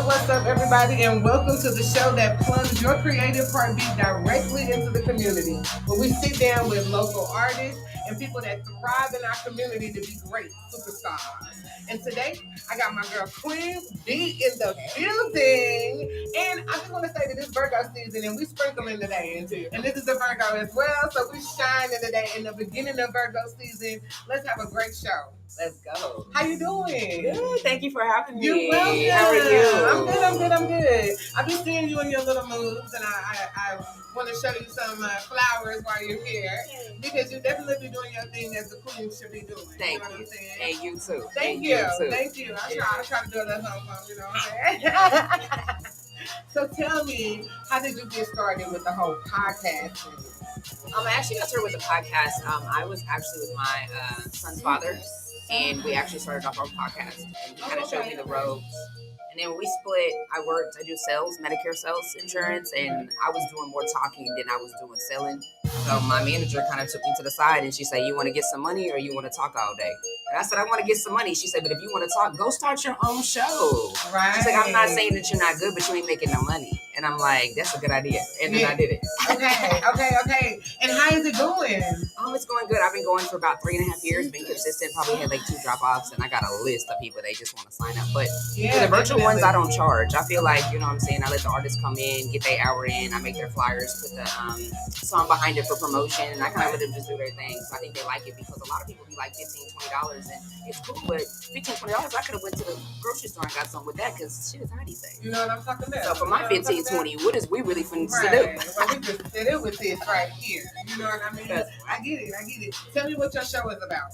what's up, everybody, and welcome to the show that plunges your creative heartbeat directly into the community, where we sit down with local artists and people that thrive in our community to be great superstars. And today, I got my girl Quuen B in the building, and I just want to say that it's Virgo season, and we sprinkling today, and this is the Virgo as well, so we shining today in the beginning of Virgo season. Let's have a great show. Let's go. How you doing? Good. Thank you for having me. You're welcome. How are you? I'm good. I've been seeing you in your little moves, and I want to show you some flowers while you're here, because you definitely doing your thing as the queen should be doing. Thank you. Know what I'm saying? And you too. Thank you. I try to do it at home, you know what I'm saying? So tell me, how did you get started with the whole podcasting? I actually got started with the podcast. I was actually with my son's father, and we actually started off our podcast. And he kind of showed me the ropes. And then when we split, I do sales, Medicare sales insurance, and I was doing more talking than I was doing selling. So my manager kind of took me to the side, and she said, "You want to get some money or you want to talk all day?" And I said, "I want to get some money." She said, "But if you want to talk, go start your own show." Right. She's like, "I'm not saying that you're not good, but you ain't making no money." And I'm like, "That's a good idea." And then I did it. Okay. And how is it going? It's going good. I've been going for about 3.5 years, being consistent. Probably had like 2 drop-offs, and I got a list of people they just want to sign up. But for the virtual ones, I don't charge. I feel like, you know what I'm saying, I let the artists come in, get their hour in, I make their flyers, put the song behind it for promotion, and I kind of let them just do their thing. So I think they like it, because a lot of people be like $15-$20, and it's cool, but $15-$20, I could have went to the grocery store and got something with that, because shit is anything. You know what I'm talking about? So for my $15-$20, what is we really finna do? Well, we just sit it with this right here. You know what I mean? I get it. Tell me what your show is about.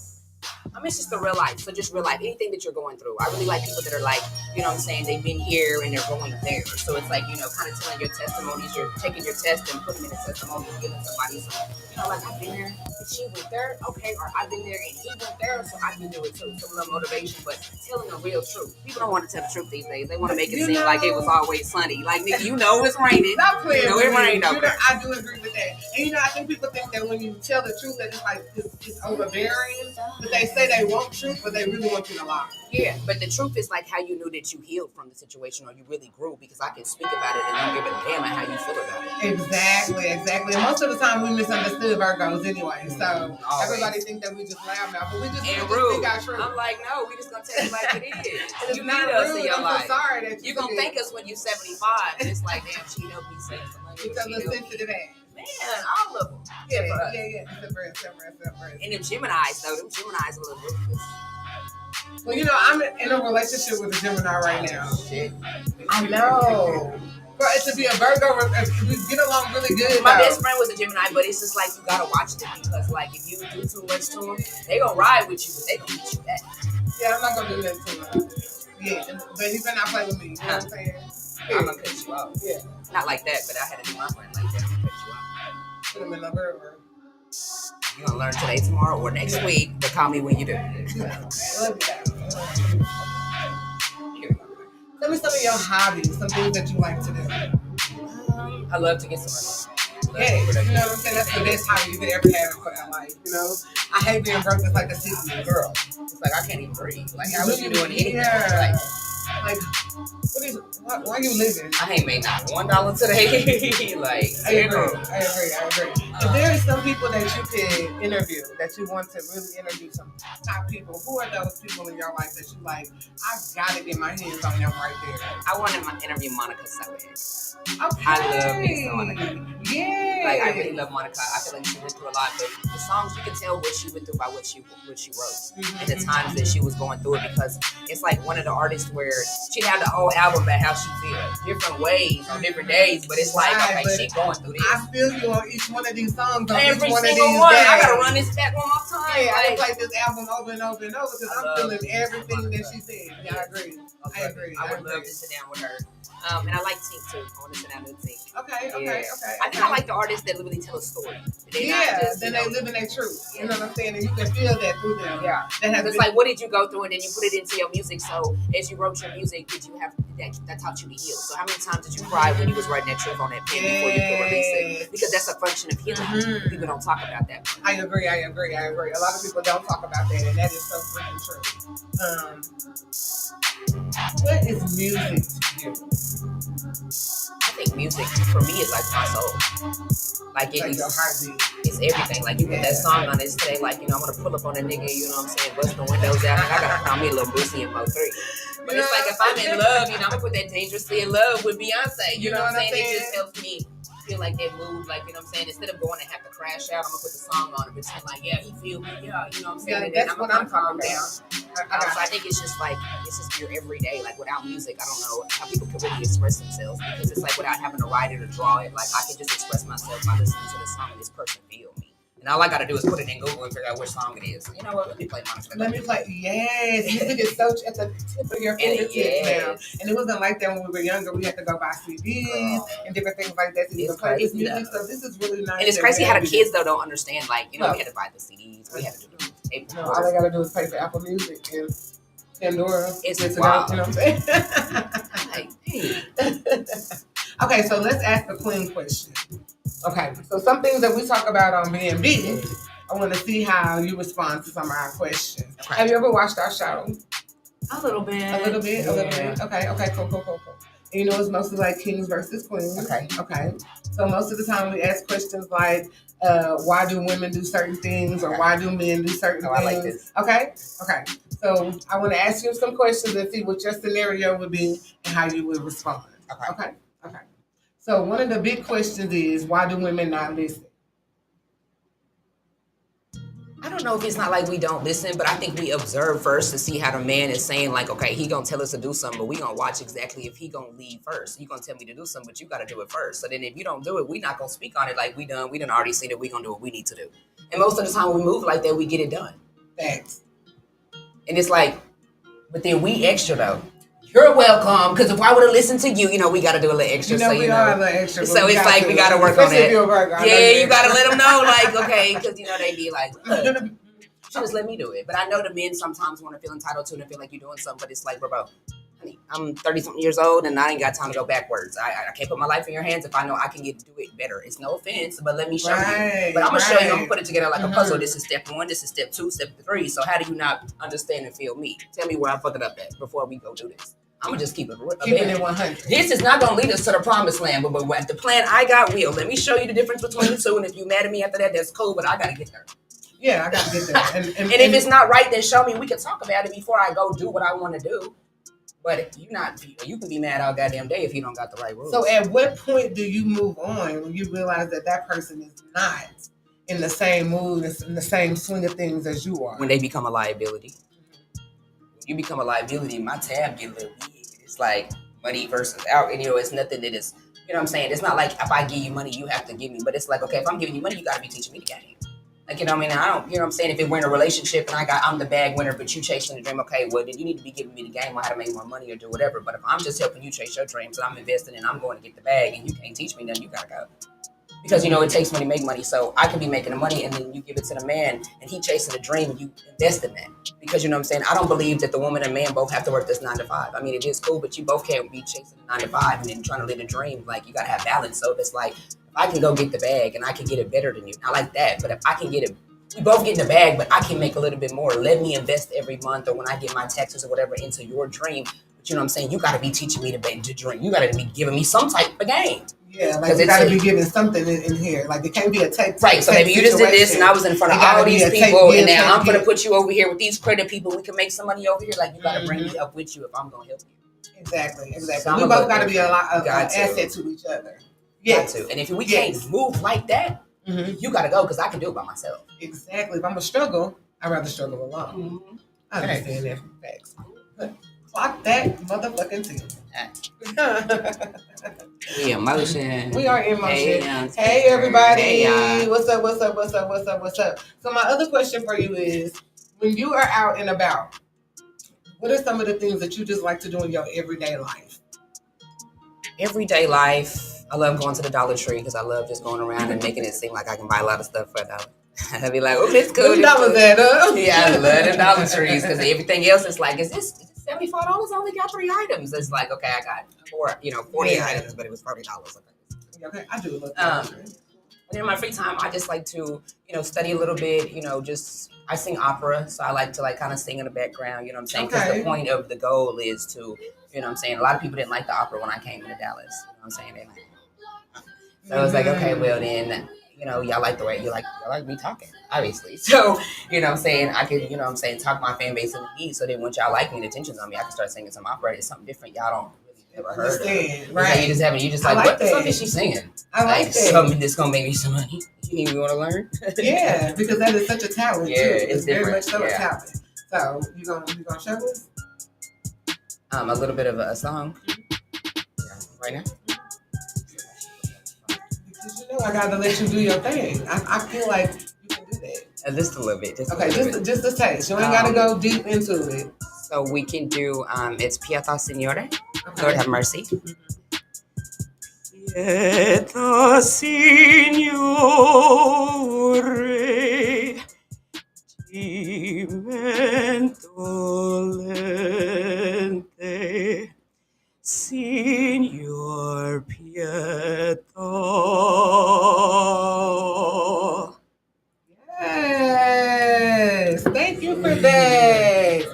It's just the real life. So just real life, anything that you're going through. I really like people that are like, you know what I'm saying, they've been here and they're going there. So it's like, you know, kind of telling your testimonies. You're taking your test and putting them in a testimony and giving somebody some, you know, like, I've been there and she went there. Okay, or I've been there and he went there, so I can do it too. Some little motivation, but telling the real truth. People don't want to tell the truth these days. They want to make it seem like it was always sunny. Like, nigga, you know it's raining. Stop playing. You know it rained over there. I do agree with that. And you know, I think people think that when you tell the truth, that it's like it's overbearing. But they say they want truth, but they really want you to lie. Yeah, but the truth is like how you knew that you healed from the situation, or you really grew, because I can speak about it and don't give a damn at how you feel about it. Exactly. And most of the time we misunderstood Virgos anyway. So everybody think that we just laugh now, but we just think our truth. I'm like, no, we just gonna tell you like it is. You need us in your life. Sorry that you gonna thank us when you're 75. And it's like, damn, she helped me save some money. Because the sensitive ass. Man, all of them. Yeah. And them Geminis, though, them Geminis are a little ruthless. Well, you know, I'm in a relationship with a Gemini right now. Shit. I know. But to be a Virgo, we get along really good. My best friend was a Gemini, but it's just like you gotta watch them, because like if you do too much to them, they gonna ride with you, but they gonna beat you back. Yeah, I'm not gonna do that to him. Yeah, but he better not play with me. You know what I'm saying? I'm gonna cut you off. Yeah. Not like that, but I had to do my friend like that. I'm gonna cut you off. Put him in the river. You're gonna learn today, tomorrow, or next week, but call me when you do. Love you guys. Tell me some of your hobbies, some things that you like to do. I love to get some money. Yeah, you know what I'm saying? That's the best hobby you could ever have in fucking life, you know? I hate being broke just like a 60 girl. It's like, I can't even breathe. Like, how was you doing anything? Like, why are you living? I ain't made not $1 today. Like, I agree. If there are some people that you could interview, that you want to really interview, some top people, who are those people in your life that you like, I gotta get my hands on them right there? I want to interview Monica Seles. Okay. I love me some Monica. Yeah. Like, I really love Monica. I feel like she went through a lot, but the songs, you can tell what she went through by what she wrote, and the times that she was going through it, because it's like one of the artists where she'd have the whole album about how she feels, different ways on different days, but it's like, okay, she going through this. I feel you on each one of these songs. Every single one. I gotta run this back one more time. Yeah, I play this album over and over and over, because I'm feeling everything that she said. Yeah, I agree. I would love to sit down with her. And I like Tink too. I want to sit down with Tink. Okay. I think I like the artists that really tell a story. Then they live in their truth. You know what I'm saying? And you can feel that through them. Yeah. It's like, what did you go through, and then you put it into your music. So as you wrote your music, did that taught you to heal. So how many times did you cry when you was writing that trick on that pen before you could release it? Because that's a function of healing. Mm-hmm. People don't talk about that. I agree. A lot of people don't talk about that, and that is so freaking true. What is music to you? I think music for me is like my soul. Like your heartbeat. It's everything. Like you put that song on this today, like, you know, I'm gonna pull up on a nigga, you know what I'm saying, bust the windows out, and I gotta find me a little Boosie in Mo 3. But it's like if I'm in love, you know, I'm gonna put that Dangerously in Love with Beyonce. You know what I'm saying? It just helps me feel like that mood, like, you know what I'm saying? Instead of going and have to crash out, I'm gonna put the song on and pretend like, yeah, he feel me, yeah, you know what I'm saying? Yeah, and then that's I'm what gonna I'm calm talking down. about. So I think it's just your everyday. Like without music, I don't know how people can really express themselves, because it's like without having to write it or draw it, like I can just express myself by listening to the song and this person feel me. And all I gotta do is put it in Google and figure out which song it is. You know what? Let me play Monica. Let me play. Yes, music is so at the tip of your fingertips now. And it wasn't like that when we were younger. We had to go buy CDs and different things like that to even play this music. So this is really nice. And it's crazy how the kids though don't understand. Like, you know, we had to buy the CDs. We had to do the tape. No, all they gotta do is pay for Apple Music and Pandora. It's wild. You know what I'm saying? Okay, so let's ask the Queen question. Okay, so some things that we talk about on B&B, I want to see how you respond to some of our questions. Okay. Have you ever watched our show? A little bit. A little bit? Yeah. A little bit? Okay, cool. And you know, it's mostly like kings versus queens. Okay. So most of the time we ask questions like, why do women do certain things, or why do men do certain things? I like this. Okay. So I want to ask you some questions and see what your scenario would be and how you would respond. Okay. So one of the big questions is, why do women not listen? I don't know if it's not like we don't listen, but I think we observe first to see how the man is saying, like, okay, he gonna tell us to do something, but we gonna watch exactly if he gonna lead first. You gonna tell me to do something, but you gotta do it first. So then if you don't do it, we not gonna speak on it like we done already seen that we gonna do what we need to do. And most of the time when we move like that, we get it done. Thanks. And it's like, but then we extra though. You're welcome, because if I would have listened to you, you know, we got to do a little extra. We are a little extra. So it's like we got to work on that. Yeah, you got to let them know, like, okay, because, you know, they be like, look, just let me do it. But I know the men sometimes want to feel entitled to it and feel like you're doing something, but it's like, bro, honey, I'm 30-something years old and I ain't got time to go backwards. I can't put my life in your hands if I know I can do it better. It's no offense, but let me show you. But I'm going to show you, I'm going to put it together like a puzzle. This is step 1, this is step 2, step 3. So how do you not understand and feel me? Tell me where I fucked it up at before we go do this. I'm going to just keep it 100. This is not going to lead us to the promised land, but the plan I got will. Let me show you the difference between the two, and if you're mad at me after that, that's cool, but I got to get there. Yeah, I got to get there. And if it's not right, then show me. We can talk about it before I go do what I want to do. But if you can be mad all goddamn day if you don't got the right rules. So at what point do you move on when you realize that person is not in the same mood, in the same swing of things as you are? When they become a liability. You become a liability, my tab get a little weird. It's like money versus out, and you know, it's nothing that is, you know what I'm saying? It's not like if I give you money, you have to give me, but it's like, okay, if I'm giving you money, you gotta be teaching me the game. Like, you know what I mean? I don't, you know what I'm saying? If we're in a relationship and I'm the bag winner, but you chasing the dream, okay, well, then you need to be giving me the game on how to make more money or do whatever. But if I'm just helping you chase your dreams and I'm investing and I'm going to get the bag and you can't teach me, then you gotta go. Because, you know, it takes money to make money. So I can be making the money and then you give it to the man and he chasing the dream and you invest in that. Because, you know what I'm saying? I don't believe that the woman and man both have to work this 9 to 5. I mean, it is cool, but you both can't be chasing the 9 to 5 and then trying to live a dream. Like, you got to have balance. So it's like, if I can go get the bag and I can get it better than you, not like that, but if I can get it, we both get in the bag, but I can make a little bit more. Let me invest every month or when I get my taxes or whatever into your dream. But you know what I'm saying? You got to be teaching me to dream. You got to be giving me some type of game. Yeah, like you got to be giving something in here. Like it can't be a take. Right, so maybe you just did this and I was in front of all these people and now I'm going to put you over here with these credit people. We can make some money over here. Like you got to bring me up with you if I'm going to help you. Exactly. So we both got to be a lot of asset to each other. Got to. And if we can't move like that, you got to go because I can do it by myself. Exactly. If I'm going to struggle, I'd rather struggle alone. I understand that from facts. Clock that motherfucking thing. We in motion. We are in motion. Hey everybody. Hey, what's up? So my other question for you is, when you are out and about, what are some of the things that you just like to do in your everyday life? Everyday life, I love going to the Dollar Tree because I love just going around and making it seem like I can buy a lot of stuff for $1. I'd be like, oh, this cool. $1 add up. Yeah, I love the Dollar Trees because everything else is like, is this $75. I only got 3 items. It's like, okay, I got 40 items, but it was $40. Okay, I do look. And in my free time, I just like to, study a little bit, I sing opera. So I like to kind of sing in the background, you know what I'm saying? Because the point of the goal is to, you know what I'm saying? A lot of people didn't like the opera when I came into Dallas. You know what I'm saying? So I was like, okay, well then, y'all like the way y'all like me talking, obviously. So, you know what I'm saying, I could, talk my fan base in the beat so that once y'all like me and attention's on me, I can start singing some opera. It's something different y'all don't really ever heard of. Right. You just like what the fuck is she singing? I like that. Something that's gonna make me some money. You even want to learn? Yeah, because that is such a talent too. It's very much so a talent. So you gonna show us? A little bit of a song. Yeah, right now. I gotta let you do your thing. I feel like you can do that. Just a little bit. Just a taste. You ain't gotta go deep into it. So we can do. It's Pietà Signore. Okay. Lord have mercy. Pietà Signore, Diventolente, Signor Pietà. Yes, thank you for that.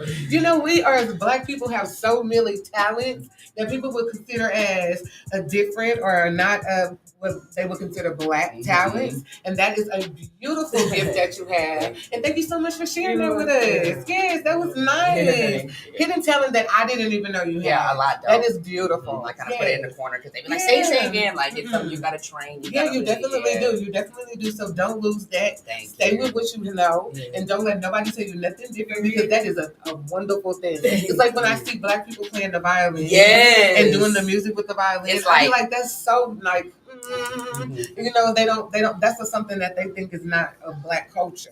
We are, as Black people, have so many talents that people would consider as a different or not what they would consider Black talents. And that is a beautiful gift that you have. And thank you so much for sharing that with us. Yes, that was nice. Hidden talent that I didn't even know you had. Yeah, a lot though. That is beautiful. I kind of put it in the corner because they be like, say again. Like, it's something you got to train. You definitely do. You definitely do. So don't lose that. Stay with what you know. And don't let nobody tell you nothing different, because that is a wonderful thing. It's like when I see Black people playing the violin and doing the music with the violin. It's I feel like that's so like they don't that's something that they think is not of Black culture.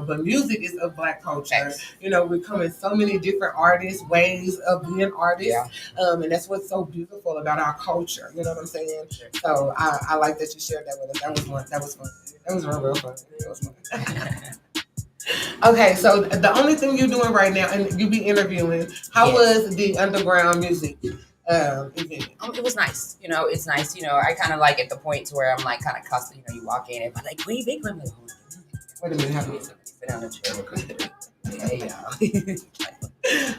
But music is of Black culture. We come in so many different artists, ways of being artists. And that's what's so beautiful about our culture. You know what I'm saying? So I like that you shared that with us. That was fun. That was real fun. It was fun. Okay, so the only thing you're doing right now, and you be interviewing, how was the underground music event? It was nice. It's nice. I kind of like at the point to where I'm like kind of cussing. You walk in and I'm like, Queen, big women. Wait a minute, how do you sit down and chill real quick? Hey, y'all.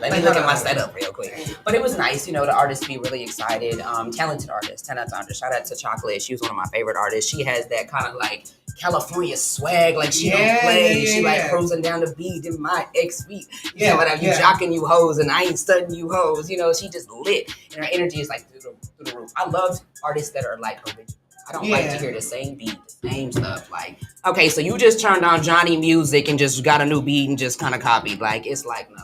Let me look at my setup real quick. But it was nice, the artists be really excited. Talented artist. Shout out to Chocolate. She was one of my favorite artists. She has that kind of like California swag, like she don't play. She like cruising down the beat in my X feet. You know what I mean? You jocking you hoes and I ain't stunting you hoes. She just lit. And her energy is like through the roof. I love artists that are like original. I don't like to hear the same beat, the same stuff. Like, okay, so you just turned on Johnny Music and just got a new beat and just kind of copied. Like, it's like, no,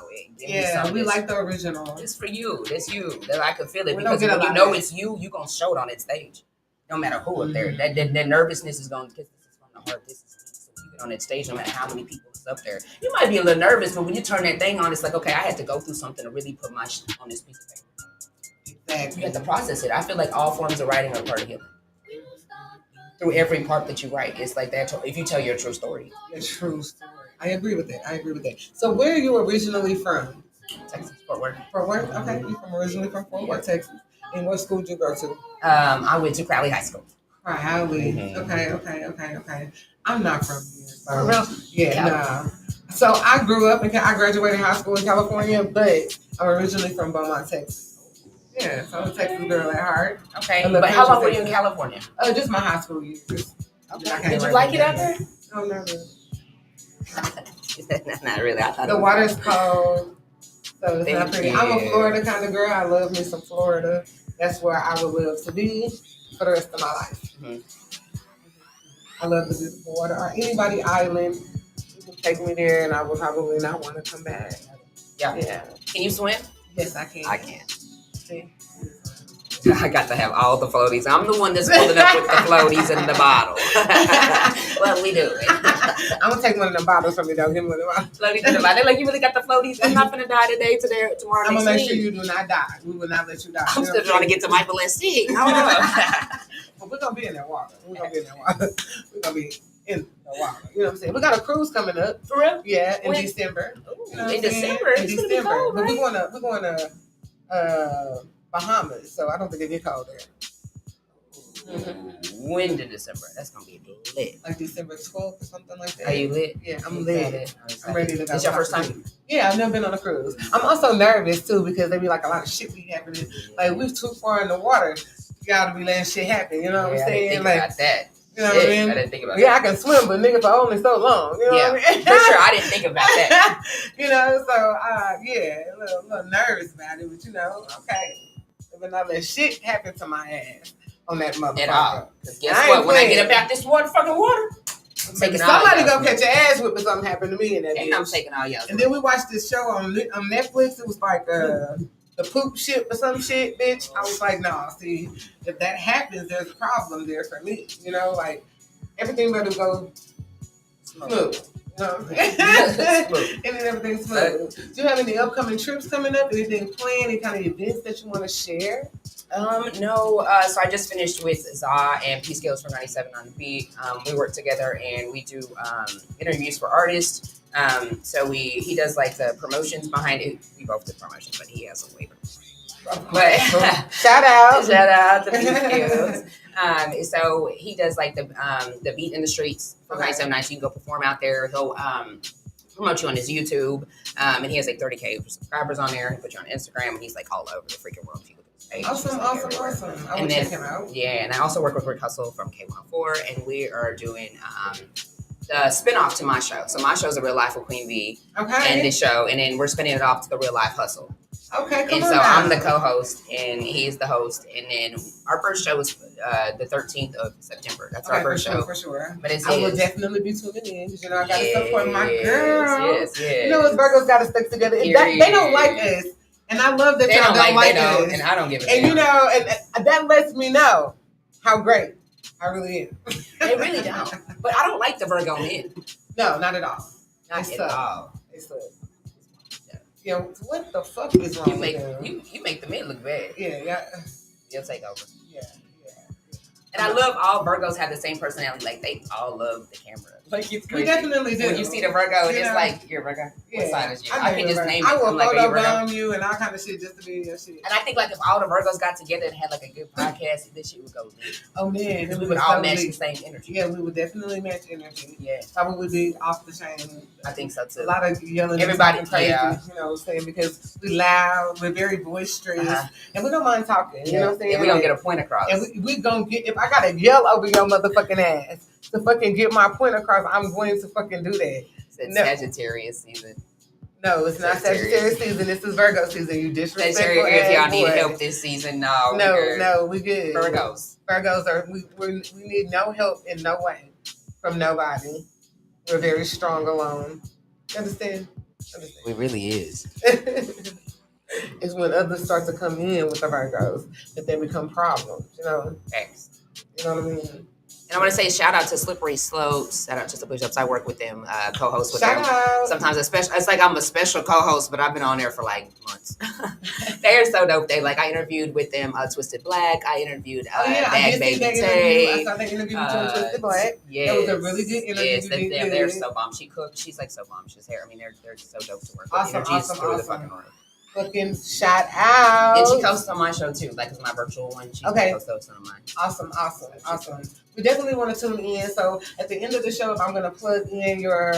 we like the original. It's for you. That's you. That I can feel it. Because when you know it's you going to show it on that stage. No matter who up there. That nervousness is going to, because this is from the heart. This is me. So you get on that stage, no matter how many people is up there. You might be a little nervous, but when you turn that thing on, it's like, okay, I had to go through something to really put my shit on this piece of paper. Exactly. You have to process it. I feel like all forms of writing are part of healing. Through every part that you write, it's like that. If you tell your true story, I agree with that. So, where are you originally from? Texas, Fort Worth. Fort Worth. Okay, you originally from Fort Worth, Texas. And what school did you go to? I went to Crowley High School. Crowley. Okay. I'm not from here. So. Real? Yeah, no. So I grew up and I graduated high school in California, but I'm originally from Beaumont, Texas. Yeah, so I'm a Texas girl at heart. Okay, but how long were you in California? Just my high school years. Okay. Did you like it out there? No, not really. Not really. I thought the water's cold, so it's not pretty. I'm a Florida kind of girl. I love me some Florida. That's where I would love to be for the rest of my life. Mm-hmm. I love the beautiful water. Or anybody island, you can take me there, and I will probably not want to come back. Yeah. Can you swim? Yes, I can. I can. See? I got to have all the floaties. I'm the one that's pulling up with the floaties in the bottle. Well, we do it. I'm going to take one of them bottles from you, though. Give me one of them floaties in the bottle. They're like, you really got the floaties? I'm not going to die today, tomorrow. I'm going to make sure you do not die. We will not let you die. I'm still trying to get to my blessing. But we're going to be in that water. We're going to be in while. You know what I'm saying? We got a cruise coming up. For real? Yeah, in When? December. Ooh, You know in December? In It's December. gonna be cold, But right? we're going to Bahamas, so I don't think it get cold there. When in December? That's gonna be lit. Like December 12th or something like that. Are you lit? Yeah, I'm lit. I'm ready to go. It's your first time? Yeah, I've never been on a cruise. I'm also nervous too because there be like a lot of shit be happening. Like we're too far in the water. You gotta be letting shit happen. You know what I'm saying? I didn't think like about that. You know what I mean? I didn't think about that. that. I can swim, but nigga for only so long. You know what I mean? For sure. I didn't think about that. You know, so yeah, a little nervous about it, but you know, okay. But not let shit happen to my ass on that motherfucker. At all. Because guess what? When I get up out this fucking water, somebody gonna catch your ass whip if something happened to me in that bitch. I'm taking all y'all. And then we watched this show on Netflix. It was like the poop ship or some shit, bitch. I was like, nah, see, if that happens, there's a problem there for me. You know, like everything better go smooth. You know? And everything smooth. Do you have any upcoming trips coming up? Anything planned? Any kind of events that you want to share? No. So I just finished with Za and P Skills from 97 on the Beat. We work together and we do interviews for artists. So he does like the promotions behind it. We both do promotions, but he has a waiver. But shout out to P Skills. So he does like the beat in the streets from 97.9. So you can go perform out there. He'll promote you on his YouTube, and he has like 30K subscribers on there. He'll put you on Instagram, and he's like all over the freaking world. Awesome. I will check him out. Yeah, and I also work with Rick Hustle from K104, and we are doing the spinoff to my show. So my show is a real life with Queen V, and this show, and then we're spinning it off to the Real Life Hustle. Okay, and so I'm the co-host, and he's the host, and then our first show is the 13th of September. That's our first show. For sure. But I will definitely be tuning in because, you know, I got to support my girl. Yes. You know, us Virgos got to stick together. They don't like us. And I love that y'all don't like us. And I don't give a damn. And you know, and that lets me know how great I really am. They really don't. But I don't like the Virgo men. No, not at all. Not at all. They suck. Yeah, what the fuck is wrong with them? You make the men look bad. Yeah. You'll take over. Yeah. And I love all Virgos have the same personality. Like they all love the camera. Like it's crazy. We definitely do. When you see the Virgo, and it's like you're a Virgo. Yeah. What sign is you? I can just name it. I will like, photobomb you and all kind of shit just to be in your shit. And I think like if all the Virgos got together and had like a good podcast, this shit would go lit. Oh man, we would all match the same energy. Yeah, we would definitely match energy. Yeah, probably be off the chain. I think so too. A lot of yelling, everybody crazy. Yeah. You know what I'm saying? Because we loud, we're very boisterous, and we don't mind talking. You know what I'm saying? And we don't get a point across. And we gonna get. If I gotta yell over your motherfucking ass to fucking get my point across, I'm going to fucking do that. It's Sagittarius season. No, it's not Sagittarius season. This is Virgo season. You disrespectful. If y'all need help this season, no, we good. Virgos are we need no help in no way from nobody. We're very strong alone. Understand? We really is. It's when others start to come in with the Virgos that they become problems. You know. Thanks. You know what I mean? And I want to say shout out to Slippery Slopes. Shout out to Slippery Slopes. I work with them, co-host with them. Sometimes it's like I'm a special co-host, but I've been on there for like months. They are so dope. I interviewed with them Twisted Black. I interviewed Bag Baby Tay. I saw that interview with Twisted Black. Yes. That was a really good interview. Yes, they're so bomb. She cooks. She's like so bomb. She's hair. I mean, they're so dope to work with. Awesome. The fucking room. Fucking shout out. And she hosts on my show too, like it's my virtual one. She hosts on mine. Awesome. We definitely want to tune in. So at the end of the show, I'm going to plug in your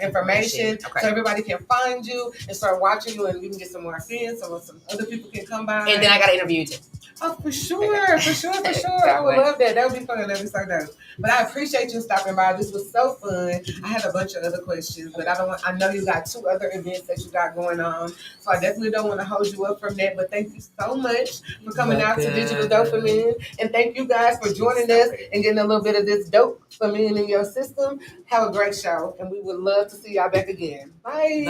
information so everybody can find you and start watching you, and you can get some more fans so some other people can come by. And then I got to interview you too. Oh, for sure. I would love that. That would be fun. That would be so dope. But I appreciate you stopping by. This was so fun. I had a bunch of other questions, but I know you got 2 other events that you got going on, so I definitely don't want to hold you up from that. But thank you so much for coming out to Digital Dopamine, and thank you guys for joining us and getting a little bit of this dopamine in your system. Have a great show, and we would love to see y'all back again. Bye.